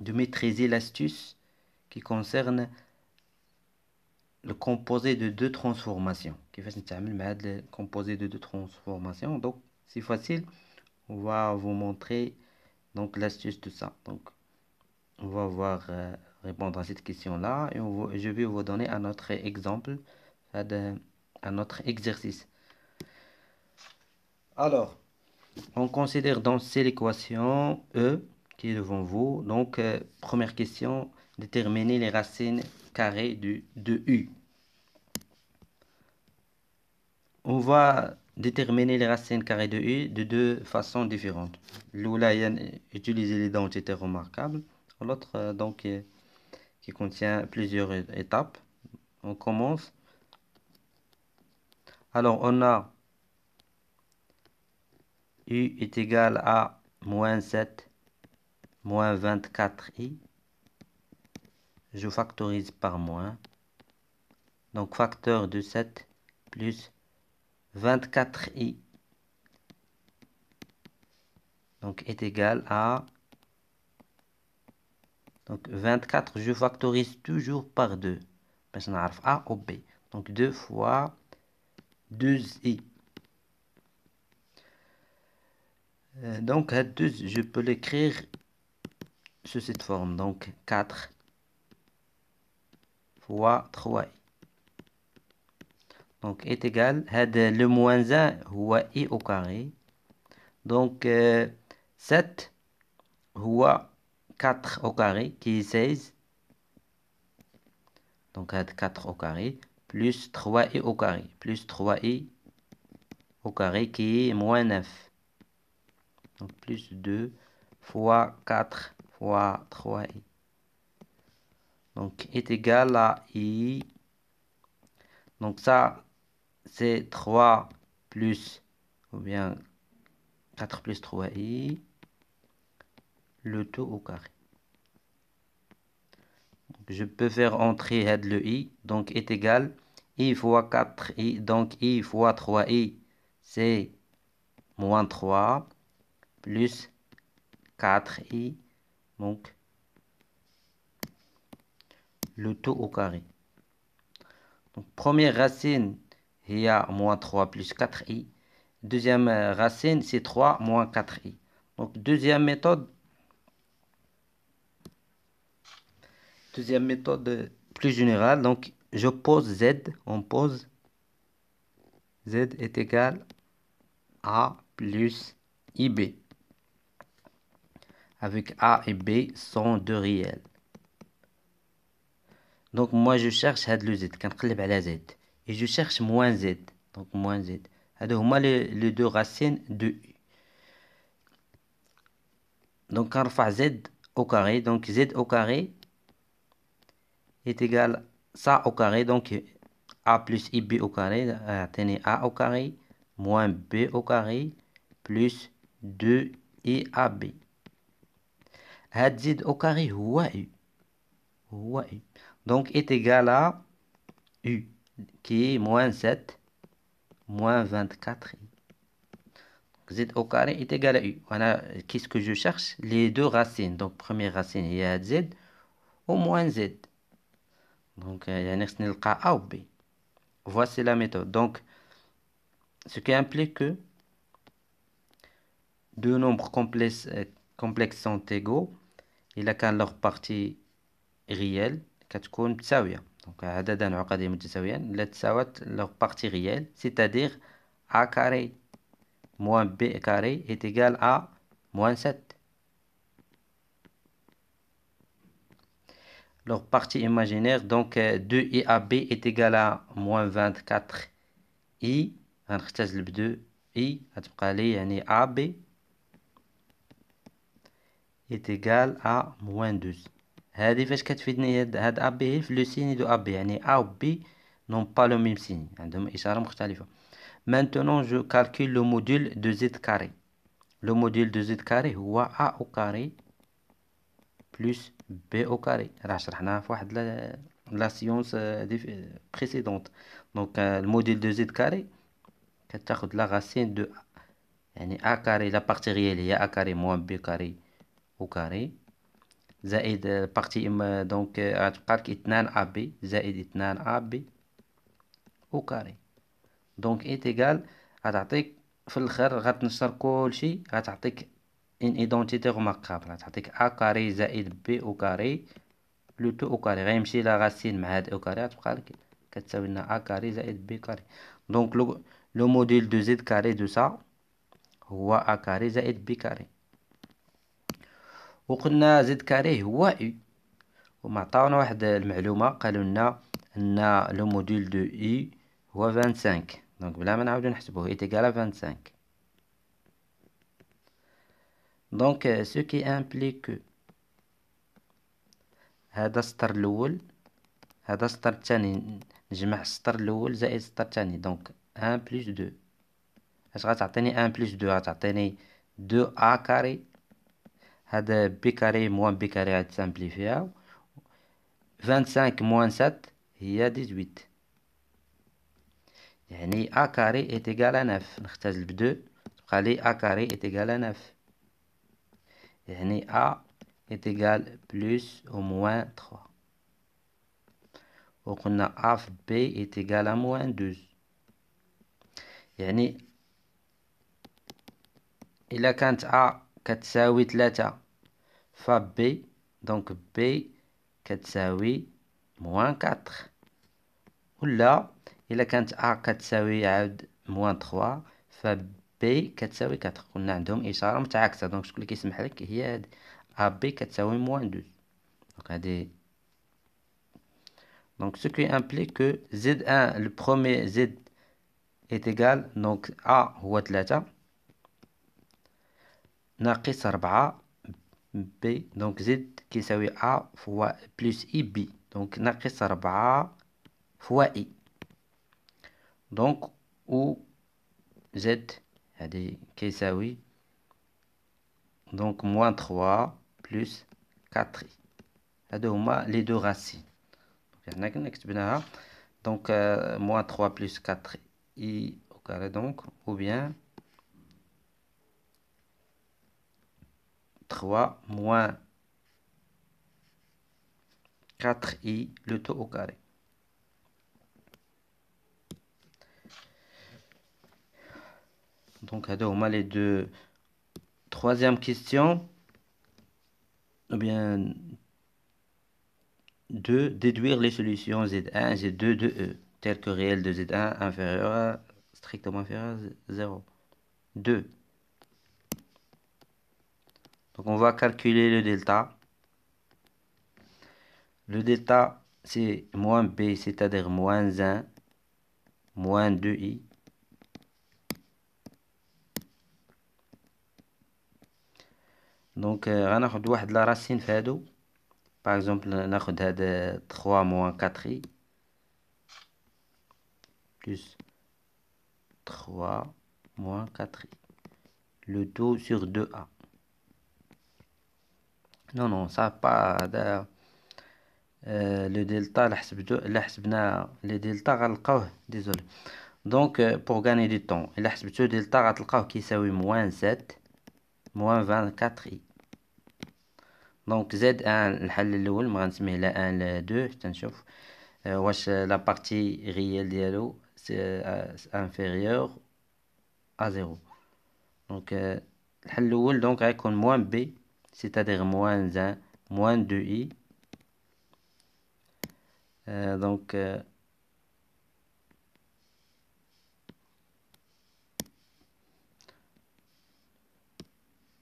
de maîtriser l'astuce qui concerne le composé de deux transformations. كيفاش نتعامل مع هذا le composé de deux transformations. Donc c'est facile, on va vous montrer donc l'astuce de ça. Donc on va voir répondre à cette question là et je vais vous donner un autre exemple, un autre exercice. Alors on considère donc c'est l'équation E qui est devant vous. Donc première question, déterminer les racines carrées de U. On va déterminer les racines carrées de U de deux façons différentes. L'oula utiliser les identités remarquables, l'autre donc qui contient plusieurs étapes. On commence. Alors on a U est égal à moins 7 moins 24i. Je factorise par moins. Donc facteur de 7 plus 24i donc est égal à donc 24, je factorise toujours par 2 parce qu'on a A ou B. Donc 2 fois 2i. Donc à 2, je peux l'écrire sous cette forme. Donc 4 fois 3i. Donc est égal à le moins 1 هو i au carré. Donc 7 هو 4 au carré qui est 16. Donc 4 au carré plus 3i au carré plus 3i au carré qui est moins 9. Donc plus 2 fois 4 fois 3i. Donc est égal à i. Donc ça, c'est 3 plus, ou bien 4 plus 3i, le tout au carré. Donc, je peux faire entrer le i, donc est égal i fois 4i, donc i fois 3i, c'est moins 3, plus 4i, donc le tout au carré. Donc première racine, il y a moins 3 plus 4i. Deuxième racine, c'est 3 moins 4i. Donc deuxième méthode plus générale. Donc je pose z, on pose z est égal à plus ib. Avec a et b sont deux réels. Donc moi je cherche le z, كنقلب على z et je cherche moins z. Donc moins z. هادو هما les deux racines de u. Donc كنرفع z au carré. Donc z au carré est égal ça au carré. Donc a plus ib au carré يعطيني a au carré moins b au carré plus 2 ab. هاد z au carré هو u. هو u. Donc est égal à u qui est moins 7 moins 24i. Z au carré est égal à u. Voilà, qu'est-ce que je cherche? Les deux racines. Donc première racine, il y a z au moins z. Donc il y a نلقى a ou b. Voici la méthode. Donc ce qui implique que deux nombres complexes sont égaux. Il a qu'à leur partie réelle كتكون متساوية. Donc عددان عقدين متساويان لا تساوت leur partie réelle, c'est-à-dire a carré moins b carré est égal à moins 7. Leur partie imaginaire, donc 2iab est égal à moins 24i. غنختزل ب 2i غتبقى لي يعني ab est égal à moins 12. هذه فاش كتفيدني هاد ab في لو سيني دو ab يعني a ou b n'ont pas le même signe, عندهم إشارة مختلفة. Maintenant je calcule le module de z carré. Le module de z carré هو a au carré plus b au carré. راه شرحناها في واحد la séance précédente. Donc le module de z carré كتاخد la racine de يعني a carré, la partie réelle هي a carré moins b carré au carré زائد بارتي دونك غتبقى لك 2 أ بي زائد 2 أ بي أو كاري. دونك إيتيغال غتعطيك في الآخر غتنشر كلشي غتعطيك ان ايدونتيتي غوماركابل، غتعطيك أ كاري زائد بي أو كاري لو تو أو كاري، غيمشي لا غاسين مع هاد أو كاري غتبقى لك كتساوي لنا أ كاري زائد بي كاري. دونك لو موديل دو زد كاري دو سا هو أ كاري زائد بي كاري. وقلنا زد كاري هو أو، ومعطاونا واحد المعلومة قالوا لنا أن لو موديل دو أو هو 25. دونك بلا ما نعاودو نحسبوه إيتيغال 25. دونك سو كي امبليك هذا السطر الأول هذا السطر الثاني نجمع السطر الأول زائد السطر الثاني. دونك 1 بلس 2 اش غتعطيني 1 بلس 2 غتعطيني 2 أ كاري، هذا بي كاري موان بي كاري غتسامبليفيها، 25 موان 7 هي 18، يعني أ كاري إيتيغال أ 9. نختزل ب 2 تبقى لي أ كاري إيتيغال أ 9، يعني أ إيتيغال بلس أو موان 3. وقلنا أ في بي إيتيغال أ موان 12، يعني إلا كانت أ كتساوي 3 ف بي دونك بي كتساوي موان 4، ولا إلا كانت أ كتساوي عاود موان 3 ف بي كتساوي 4. قلنا عندهم إشارة متعاكسة، دونك شكون اللي كيسمح لك هي هادي أ بي كتساوي موان 12. دونك هادي donc ce qui implique que Z1 le premier Z est égal donc A هو 3 ناقص 4 B donc Z كيساوي A فوا plus IB donc ناقص 4 فوا I donc ou Z هذه كيساوي donc moins 3 plus 4I. هادو هما les deux racines. حنا كنا كتبناها donc moins 3 plus 4i au carré donc ou bien 3 moins 4i le tout au carré. Donc هادو هما les deux. Troisième question, ou bien de déduire les solutions Z1 Z2 de E telles que réel de Z1 inférieur à strictement inférieur à 0. 2. Donc on va calculer le delta. Le delta c'est moins B, c'est-à-dire moins 1 moins 2i donc غناخد واحد لا راسين في هادو. par exemple ناخد هاد 3 moins 4i plus 3 moins 4i le tout sur 2a. non ça pas هذا le delta لا حسبنا le delta غنلقاوه désolé. donc pour gagner du temps إلا حسبتو delta غتلقاوه كيساوي moins 7 moins 24i. donc Z1 الحل الأول ما غنسميه لا 1 لا 2 حتى نشوف واش لا بارتي ريال ديالو سي inférieur à 0. donc الحل الأول donc غيكون moins B c'est-à-dire moins 1 moins 2i donc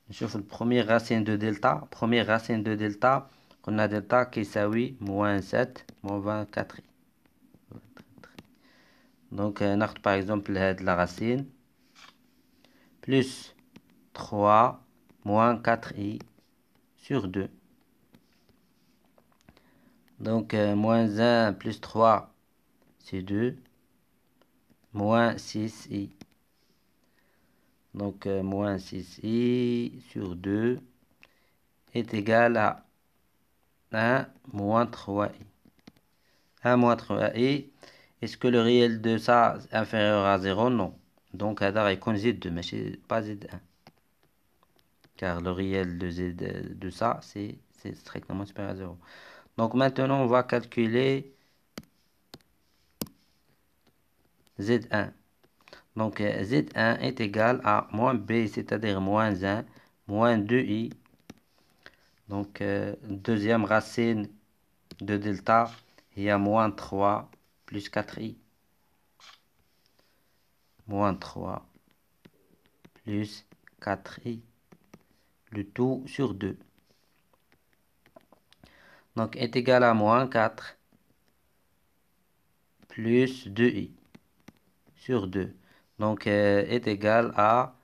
نشوف البروميير racine de delta. première racine de delta قلنا delta كيساوي moins 7 moins 24i. donc ناخد par exemple هاد la racine plus 3 moins 4i sur 2. donc moins 1 plus 3 c'est 2 moins 6i. donc moins 6i sur 2 est égal à 1 moins 3i. 1 moins 3i. Est-ce que le réel de ça est inférieur à 0? Non. donc هذا غيكون Z2 ماشي pas Z1 car le réel de Z de ça c'est c'est strictement supérieur à 0. Donc maintenant, on va calculer Z1. Donc Z1 est égal à moins B, c'est-à-dire moins 1, moins 2i. Donc deuxième racine de delta, il y a moins 3 plus 4i. Moins 3 plus 4i. Le tout sur 2. Donc est égal à moins 4 plus 2i sur 2. Donc est égal à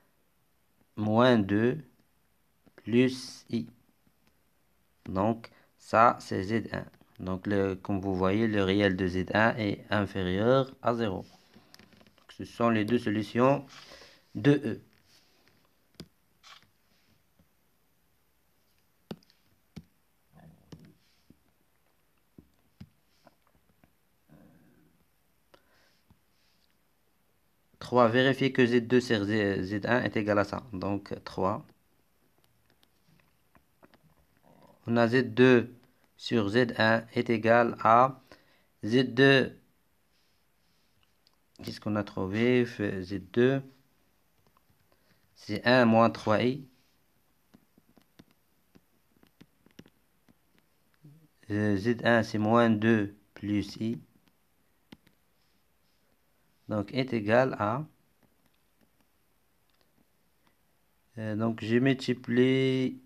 moins 2 plus i. Donc ça c'est Z1. Donc comme vous voyez, le réel de Z1 est inférieur à 0. Donc, ce sont les deux solutions de E. Vérifier que Z2 sur Z1 est égal à ça. Donc 3. On a Z2 sur Z1 est égal à Z2. Qu'est-ce qu'on a trouvé? Z2. C'est 1 moins 3i. Z1 c'est moins 2 plus i. Donc est égal à... donc je multiplie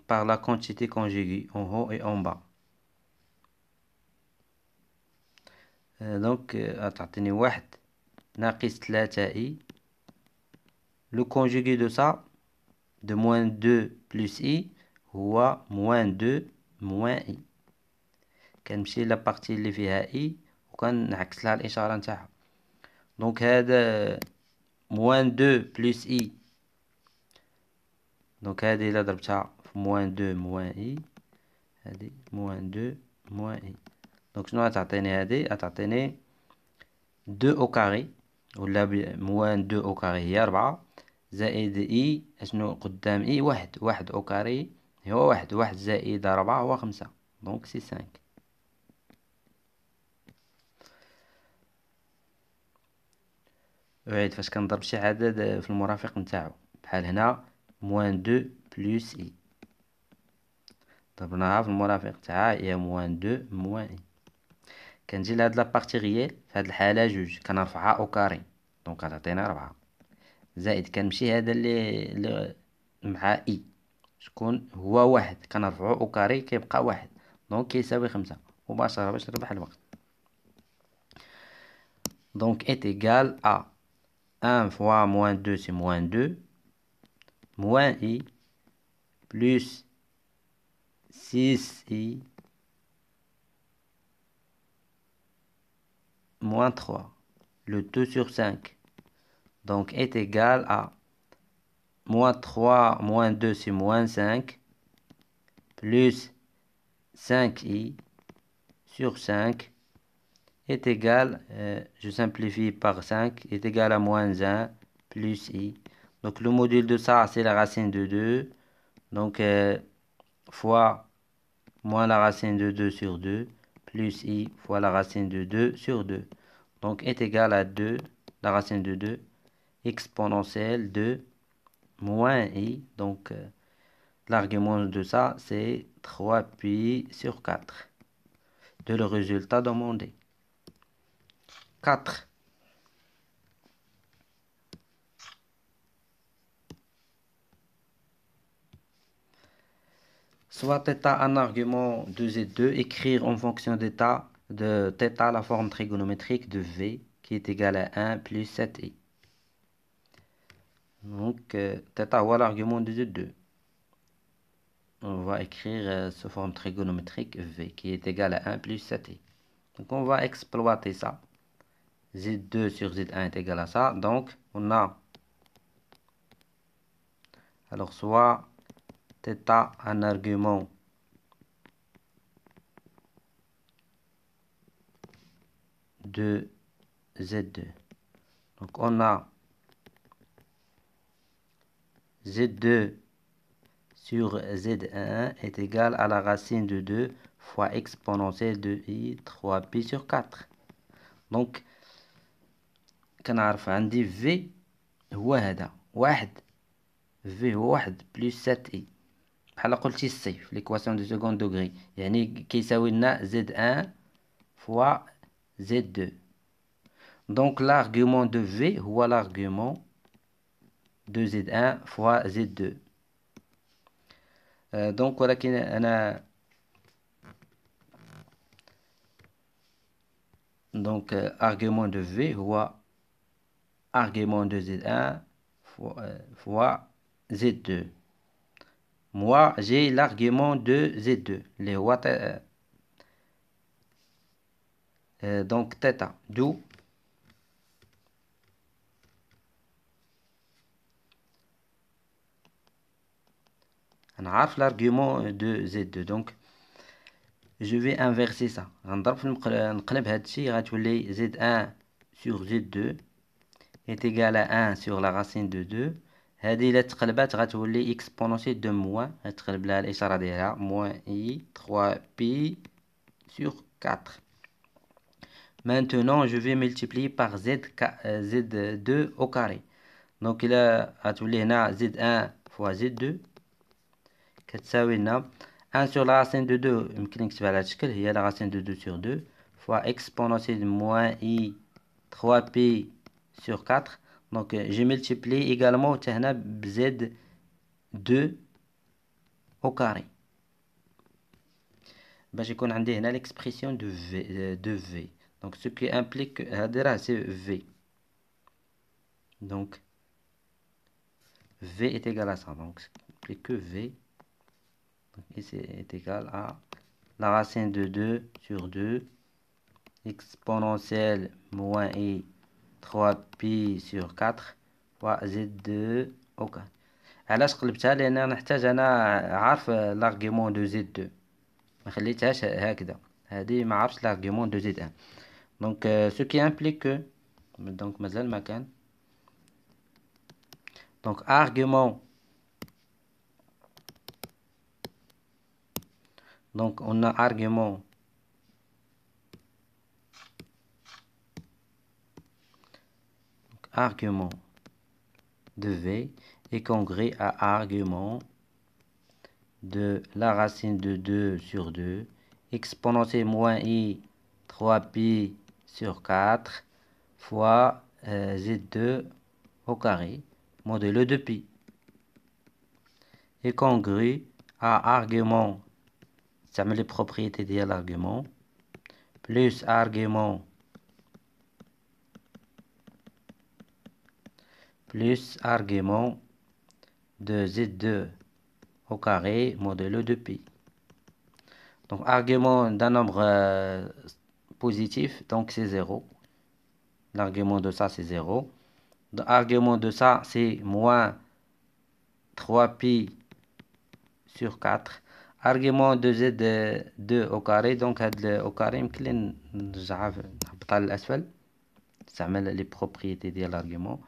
par la quantité conjuguée en haut et en bas. donc تعطيني 1 ناقص 3i. Le conjugué de ça, de moins 2 plus i, هو moins 2 moins i. كنمشي لا بارتي اللي فيها i وكنعكس لها الإشارة نتاعها. دونك هذا moins 2 plus i. دونك هذه إلا ضربتها في moins 2 moins i، هذه moins 2 moins i. دونك شنو غتعطيني هذه؟ غتعطيني 2 au carré، ولا moins 2 au carré هي 4 زائد i شنو قدام i؟ 1. 1 au carré هو 1. 1 زائد 4 هو 5. دونك سي 5. أعيد فاش كنضرب شي عدد في المرافق نتاعو، بحال هنا moins 2 plus i. ضربناها في المرافق تاعها هي moins 2 moins i. كنجي لهاد لابارتي غيال في هاد الحالة جوج كنرفعها او كاري، دونك غتعطينا 4 زائد كنمشي هذا اللي مع اي شكون هو 1 كنرفعو او كاري كيبقى 1، دونك كيساوي 5 مباشرة باش نربح الوقت. دونك est égal à 1 fois moins 2 c'est moins 2 moins i plus 6i moins 3. Le 2 sur 5. Donc est égal à moins 3 moins 2 c'est moins 5 plus 5i sur 5 est égal, je simplifie par 5, est égal à moins 1 plus i. Donc le module de ça c'est la racine de 2. Donc fois moins la racine de 2 sur 2 plus i fois la racine de 2 sur 2. Donc est égal à 2, la racine de 2, exponentielle de moins i. Donc l'argument de ça c'est 3 pi sur 4 de le résultat demandé. 4. Soit θ un argument de Z2, écrire en fonction d'état de θ la forme trigonométrique de V qui est égale à 1 plus 7i. Donc θ voilà l'argument de Z2. On va écrire sous forme trigonométrique V qui est égale à 1 plus 7i. Donc on va exploiter ça. Z2 sur Z1 est égal à ça. Donc on a alors soit θ un argument de Z2. Donc on a Z2 sur Z1 est égal à la racine de 2 fois exponentielle de I 3pi sur 4. Donc, كنعرف عندي V هو هذا واحد، V هو واحد بلس 7i بحال قلتي سي في ليكواسيون دو سكوند دوغري، يعني كيساوي لنا Z1 fois Z2. Donc l'argument de V هو l'argument de Z1 fois Z2. Donc ولكن أنا donc argument de V هو argument de Z1 fois Z2. Moi j'ai l'argument de Z2 اللي هو donc θ، d'où نعرف l'argument de Z2. donc je vais inverser ça، غنضرب في نقلب هاد الشيء، غتولي Z1 sur Z2 est égal à 1 sur la racine de 2. هذه إلا تقلبات غتولي exponentielle de moins، غتقلب لها الإشارة ديالها moins I 3pi sur 4. Maintenant je vais multiplier par Z2 au carré. donc إلا غتولي هنا Z1 fois Z2 كتساوي لنا 1 sur la racine de 2 يمكن نكتبها على هذا الشكل، هي la racine de 2 sur 2 fois exponentielle moins I 3pi sur 4. donc je multiplie également هنا ب Z2 au carré باش يكون عندي هنا l'expression de V. donc ce qui implique هذه راه c'est V. donc V est égal à ça. donc implique que V ici est égal à la racine de 2 sur 2 exponentielle moins I 3pi sur 4 fois Z2 au carré. علاش قلبتها؟ لان انا نحتاج انا عارف l'argument de Z2، ما خليتهاش هكذا، هذه ما عرفتش l'argument de Z1. donc ce qui implique que donc مازال ما كان donc argument donc on a argument de V est congrès à argument de la racine de 2 sur 2 exponentielle moins I 3pi sur 4 fois Z2 au carré modulo de pi est congrès à argument، تعمل les propriétés ديال l'argument plus argument de Z2 au carré modulo de pi. donc argument d'un nombre positif, donc c'est 0. l'argument de ça c'est 0. l'argument de ça c'est moins 3pi sur 4. argument de Z2 au carré، donc هاد au carré يمكن نرجعها نهبطها للأسفل، نستعمل les propriétés ديال l'argument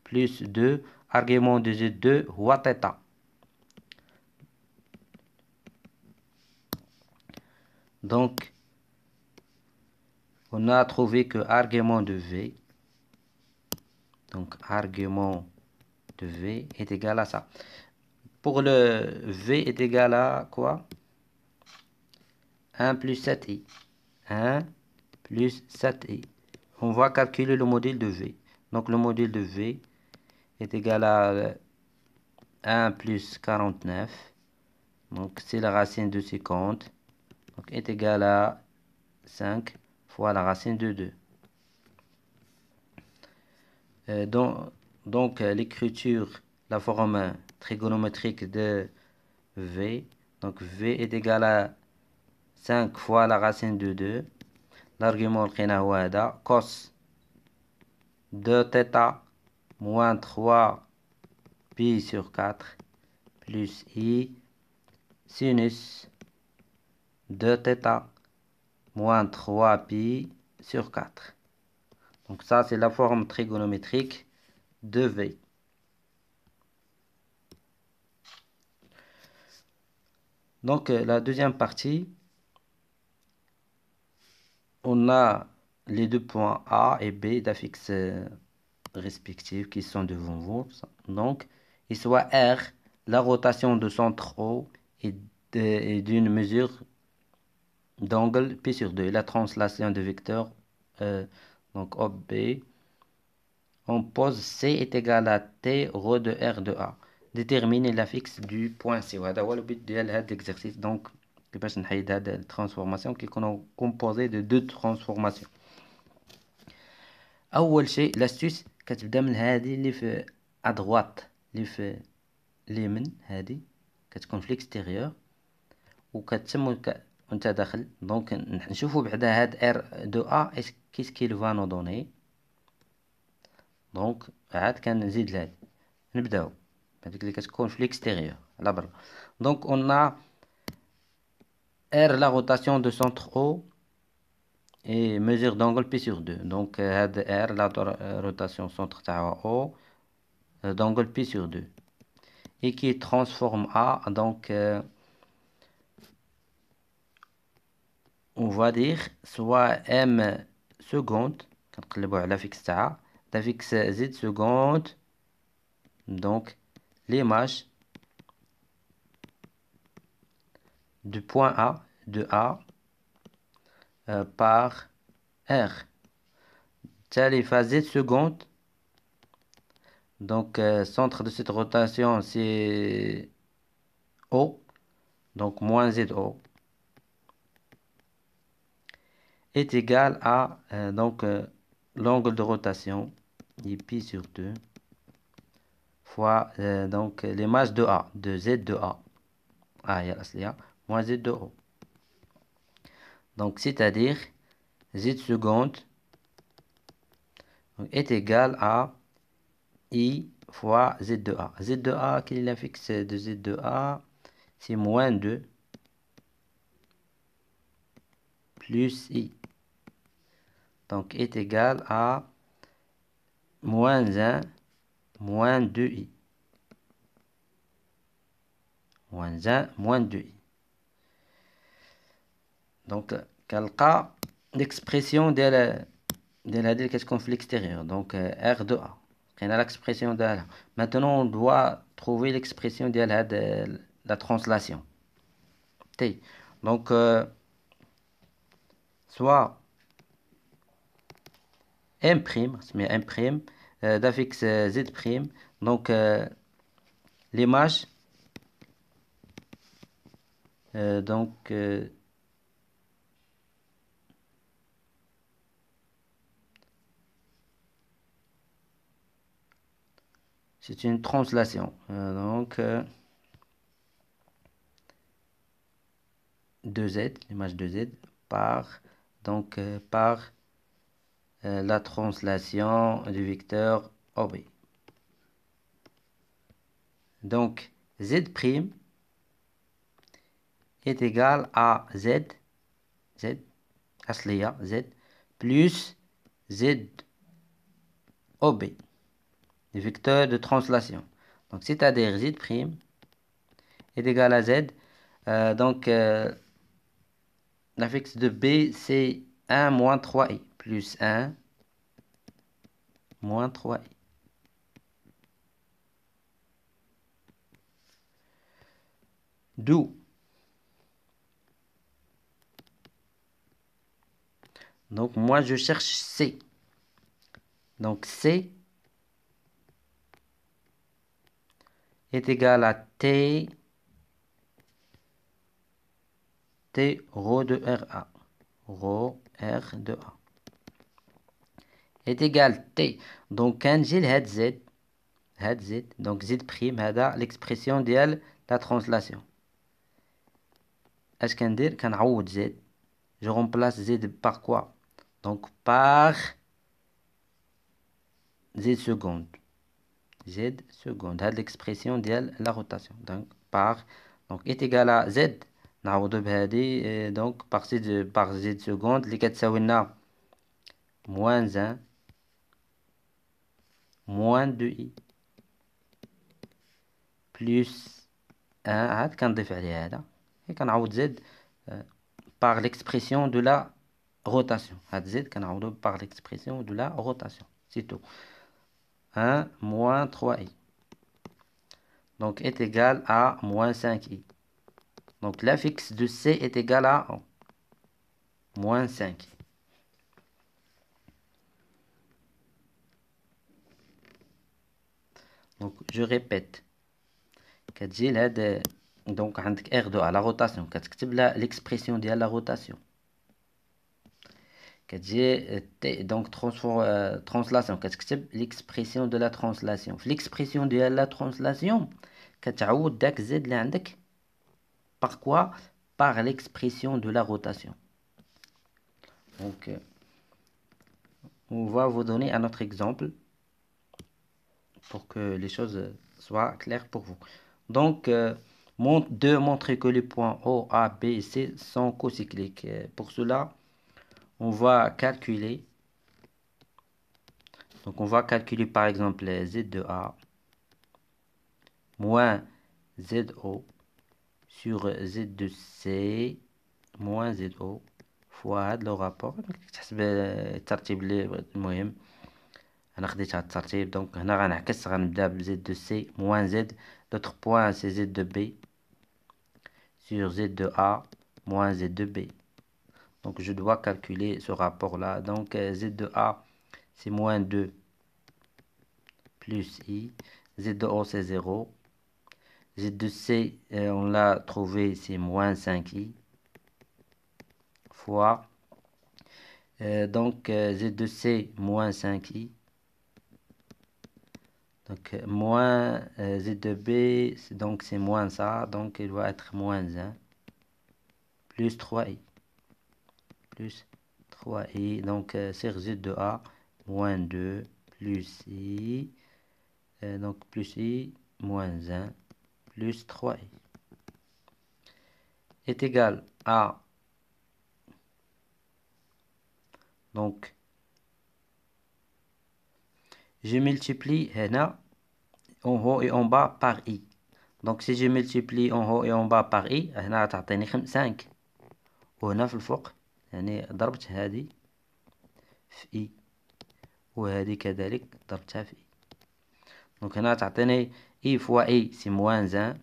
plus 2 argument de Z2 هو θ. donc on a trouvé que argument de V, donc argument de V est égal à ça. Pour le V est égal à quoi? 1 plus 7i. 1 plus 7i. On va calculer le module de V. Donc le module de V est égal à 1 plus 49. Donc c'est la racine de 50. Donc est égal à 5 fois la racine de 2. Donc l'écriture, la forme trigonométrique de V. donc V est égal à 5 fois la racine de 2. l'argument لقيناه هو هذا cos de θ moins 3 pi sur 4 plus I sinus de θ moins 3 pi sur 4. donc ça c'est la forme trigonométrique de V. Donc la deuxième partie, on a les deux points A et B d'affixes respectifs qui sont devant vous. Donc, il soit R, la rotation de centre O et d'une mesure d'angle P sur 2. La translation de vecteur, donc OB, on pose C est égal à T rho de R de A. Déterminer l'affixe du point C. وهذا هو le but de l'exercice. Donc, باش نحيد هاد الترانسفورماسيون qui est composée de deux transformations. اول شيء l'astuce كتبدا من هذه اللي في ادغوات اللي في اليمين، هذه كتكون في الاكستيريور وكتم وانت داخل. دونك نشوفوا بعدا هاد ار دو ا كيس كيل فا نو دوني. دونك عاد كنزيد لهاد، نبداو هذيك اللي كتكون في الاكستيريور على برا. دونك اون ا ار لا روتاسيون دو سونتر او et mesure d'angle P sur 2. Donc, R, la rotation centre O, d'angle P sur 2. Et qui transforme A, donc, on va dire, soit M seconde, quand on l'affixe ça, l'affixe Z seconde, donc, l'image du point A, de A, par R. Telle phase Z seconde. Donc, centre de cette rotation, c'est O. Donc, moins ZO est égal à donc l'angle de rotation, pi sur 2, fois donc l'image de A, de Z de A. Moins Z de O. Donc, c'est-à-dire Z seconde est égal à I fois Z de A. Z de A, quel est l'affixe de Z de A? C'est moins 2 plus I. Donc, est égal à moins 1 moins 2I. Moins 1 moins 2I. Donc, كنلقى l'expression ديال هذه اللي كتكون في l'extérieur. Donc, R de A. لقينا l'expression ديالها. Maintenant, on doit trouver l'expression ديال هاد la translation. T. Donc, soit M', c'est M', d'affixe Z'. Donc, l'image, donc, c'est une translation. Donc, 2Z, l'image de Z, par, donc, par la translation du vecteur OB. Donc, Z' est égal à Z, aslia, Z, plus Z OB, le vecteur de translation. Donc, c'est-à-dire Z' est égal à Z. Donc, l'affixe de B, c'est 1 moins 3i, plus 1 moins 3i. D'où, donc moi je cherche C. Donc C est égal à T rho de RA. Rho R de A est égal T. Donc quand j'ai le Z, donc Z', l'expression de la translation. Est-ce qu'on dit qu'on Z? Je remplace Z par quoi? Donc par Z seconde. Z seconde. L'expression de la rotation. Donc par, donc est égal à Z. Donc par Z seconde, les 4 moins 1 moins 2i plus 1 عاد كنضيف عليه هذا et كنعوض Z par l'expression de la rotation. هاد Z كنعوضو par l'expression de la rotation. C'est tout. 1 moins 3i. Donc est égal à moins 5i. Donc l'affixe de C est égal à moins 5. Donc je répète. كتجي لهاد donc عندك R2 à la rotation كتكتب لها l'expression ديال la rotation. كتجي donc translation كتكتب l'expression de la translation. في l'expression ديال la translation كتعوض داك Z اللي عندك par quoi? Par l'expression de la rotation. Donc on va vous donner un autre exemple pour que les choses soient claires pour vous. Donc, montrer que les points O, A, B et C sont cocycliques. Pour cela, on va calculer. Donc, on va calculer par exemple Z de A moins ZO sur Z de C moins ZO fois le rapport. تحسب الترتيب اللي المهم. أنا خديت هاد الترتيب. Donc هنا غنعكس غنبدا ب Z de C moins Z. L'autre point c'est Z de B sur Z de A moins Z de B. Donc je dois calculer ce rapport là. Donc Z de A c'est moins 2 plus I. Z de O c'est 0. Z de C on l'a trouvé c'est moins 5I fois donc Z de C moins 5I. Donc moins Z de B donc c'est moins ça. Donc il doit être moins 1 plus 3I. Plus 3i, donc c'est Z de A, moins 2, plus I, donc plus I, moins 1, plus 3i, est égal à, donc, je multiplie هنا, en haut et en bas par I. Donc si je multiplie en haut et en bas par I, هنا تعطيني 5, وهنا في الفوق, يعني ضربت هذه في I, وهذه كذلك ضربتها في I. Donc هنا تعطيني I fois I c'est moins 1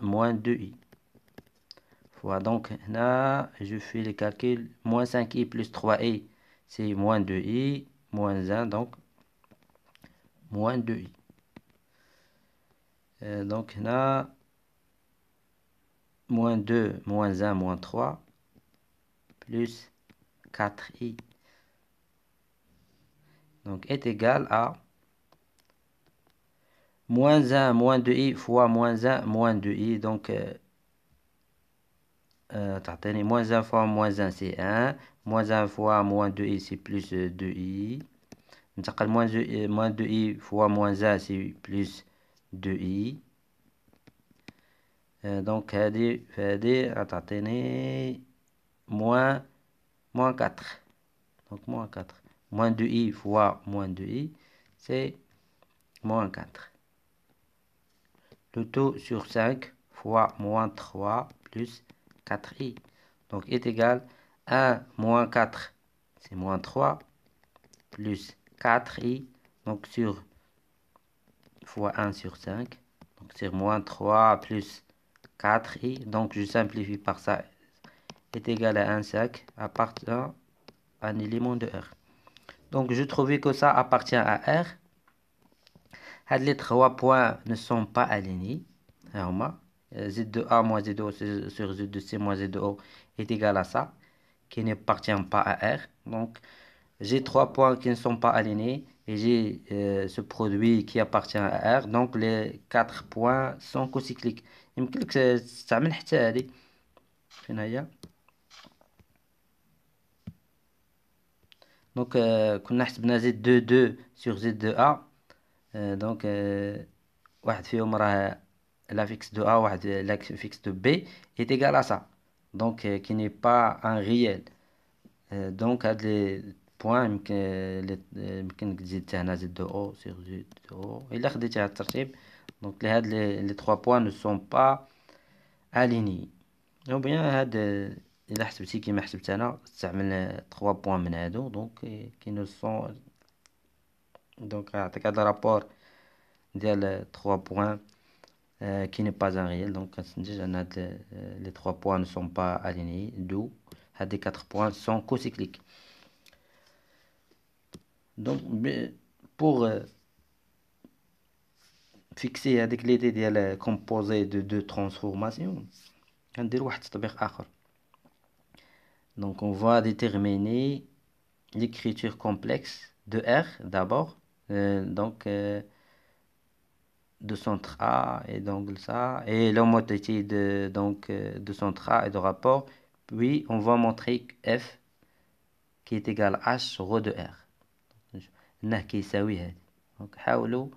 moins 2i fois donc là je fais les calculs moins 5i plus 3i c'est moins 2i moins 1 donc moins 2i donc là moins 2 moins 1 moins 3 plus 4i donc est égal à moins 1 moins 2i fois moins 1 moins 2i donc تعطيني moins 1 fois moins 1 c'est 1 moins 1 fois moins 2i c'est plus 2i نتقل moins 2i fois moins 1 c'est plus 2i donc هذه تعطيني moins 4 donc moins 4 moins 2i fois moins 2i c'est moins 4 le tout sur 5 fois moins 3 plus 4i donc est égal à 1 moins 4 c'est moins 3 plus 4i donc sur fois 1 sur 5 donc c'est moins 3 plus 4i donc je simplifie par ça est égal à 1 5 appartient à un élément de R donc je trouvais que ça appartient à R. Les 3 points ne sont pas alignés. Z de A moins Z de O sur Z de C moins Z de O est égal à ça, qui n'appartient pas à R. Donc, j'ai 3 points qui ne sont pas alignés et j'ai ce produit qui appartient à R. Donc, les 4 points sont cocycliques. يمكن لك تستعمل حتى هذه. فين هي؟ Donc, كنا حسبنا Z de 2 sur Z de A. Donc, واحد فيهم راه l'affixe de A واحد l'affixe de B est égal à ça. Donc, qui n'est pas un réel. Donc, هاد les points يمكن تزيد هنا Z de O sur Z de O. إلا خديتي هاد الترتيب. Donc, هاد les 3 points ne sont pas اليني. او بيان هاد الا حسبتي كيما حسبت انا تستعمل 3 بوان من هادو دونك كي نو سون دونك يعطيك هاد الرابور ديال 3 بوان qui n'est pas un réel, donc les 3 points ne sont pas alignés, d'où les 4 points sont cocycliques. Donc pour fixer avec l'idée de composé de deux transformations, on va faire un تطبيق آخر. Donc on va déterminer l'écriture complexe de R d'abord, de centre A et d'angle ça, et l'homothétie de centre A et de rapport. Puis on va montrer que F qui est égal à H rho de R. Donc حاولوا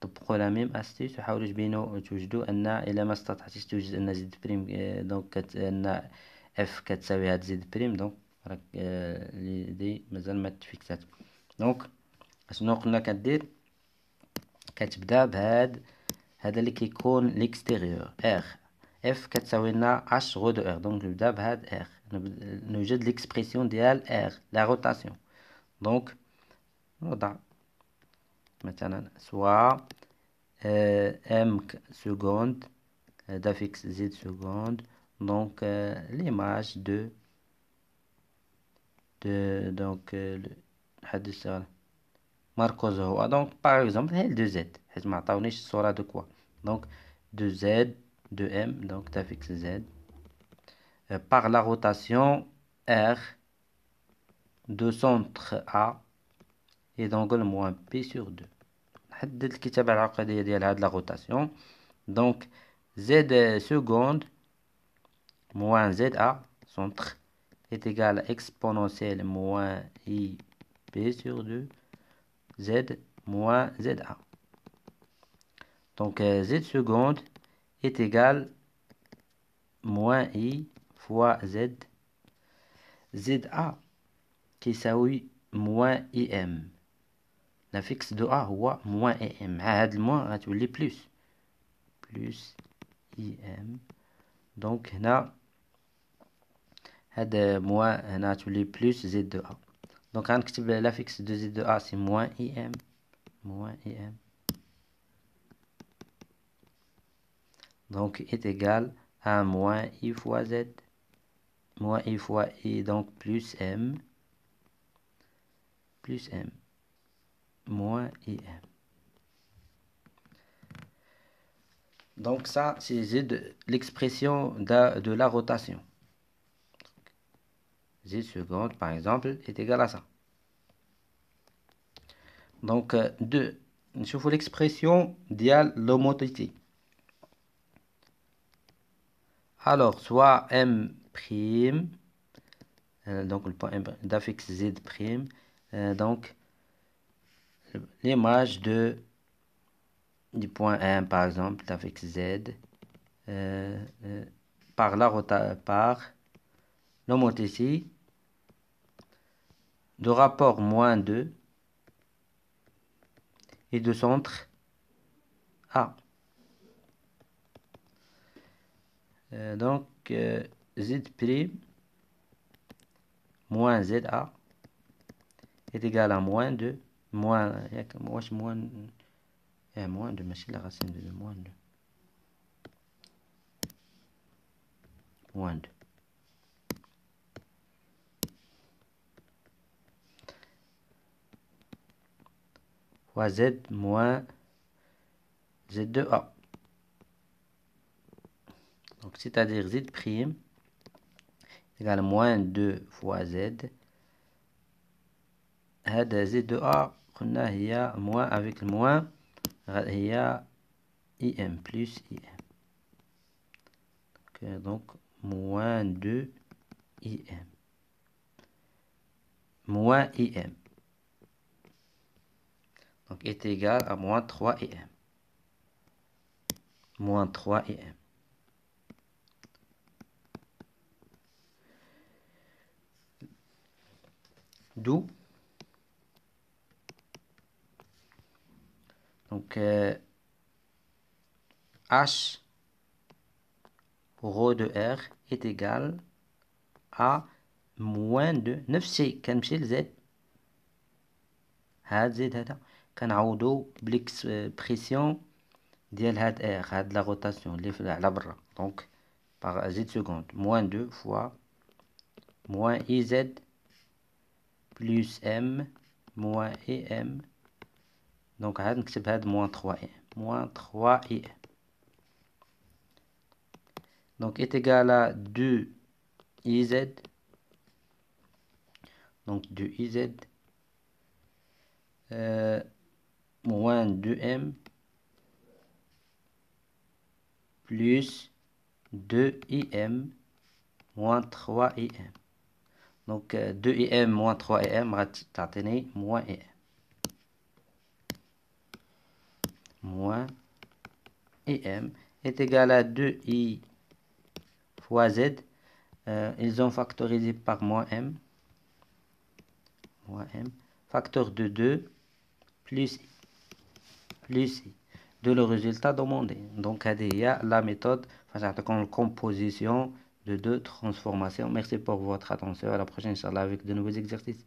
طبقوا la même astuce وحاولوا توجدوا أن إلا ما استطعتيش توجد أن زد بريم دونك أن F كتساوي هاد زد بريم دونك راك دي مازال ما تفيكسات. دونك اشنو قلنا كدير كتبدا بهاد هذا اللي كيكون ليكستيريور ار اف كتساوي لنا اش غو دو ار دونك نبدا بهاد ار نوجد ليكسبرسيون ديال ار لا روتاسيون دونك نوضع مثلا سوا ام seconde d'affixe z seconde donc l'image de donc حدث Marcos هو donc par exemple هي de z حيت ما عطاونيش الصورة de quoi donc de z de m donc d'affixe z par la rotation r de centre A et d'angle moins p sur 2 نحدد الكتابة العقدية ديال هاد la rotation donc z seconde moins za centre est égal à exponentielle moins i p sur 2 z moins za. Donc z seconde est égal moins i fois z. za qui s'aoui moins im. L'affixe de a هو moins im. هاد الموان غتولي plus. Plus im. Donc هنا هاد moins هنا تولي plus z de a. Donc غنكتب l'affixe de z de a c'est moins im. Moins im. Donc est égal à moins i fois z, moins i fois i, donc plus m, moins im. Donc ça, c'est l'expression de la rotation. Z seconde, par exemple, est égal à ça. Donc, je vous l'expression de l'homothétie. Alors, soit m prime, donc le point d'affixe z prime, donc l'image du point M par exemple d'affixe z par l'homothétie de rapport moins 2 et de centre A. Donc z' moins za est égal à moins 2 moins moins 2 ماشي la racine de moins 2 moins 2 fois z moins z de a. Donc c'est-à-dire z' égale moins 2 fois z. هذا z de a قلنا هي moins avec le moins هي im plus im. Donc moins 2 im moins im donc est égal à moins 3 im. Moins 3 im. D'où donc H rho de R est égal à moins de نفس الشيء كنمشي لزد هاد زد هذا كنعوضو بالإكسبريسيون ديال هاد R هاد لا روتاسيون اللي على برا دونك باغ زد سكوند موان 2 فوا موان اي زد بلس ام موان اي ام دونك عاد نكتب هاد موان 3 اي موان 3 اي ام دونك est égal à 2 iz donc 2 iz moins 2m plus 2im moins 3im donc 2im moins 3im غتعطيني moins im moins im est égal à 2i fois z. Ils ont factorisé par moins m, facteur de 2 plus i de le résultat demandé. Donc il y a la méthode composition de deux transformations. Merci pour votre attention. À la prochaine, Inch'Allah, avec de nouveaux exercices.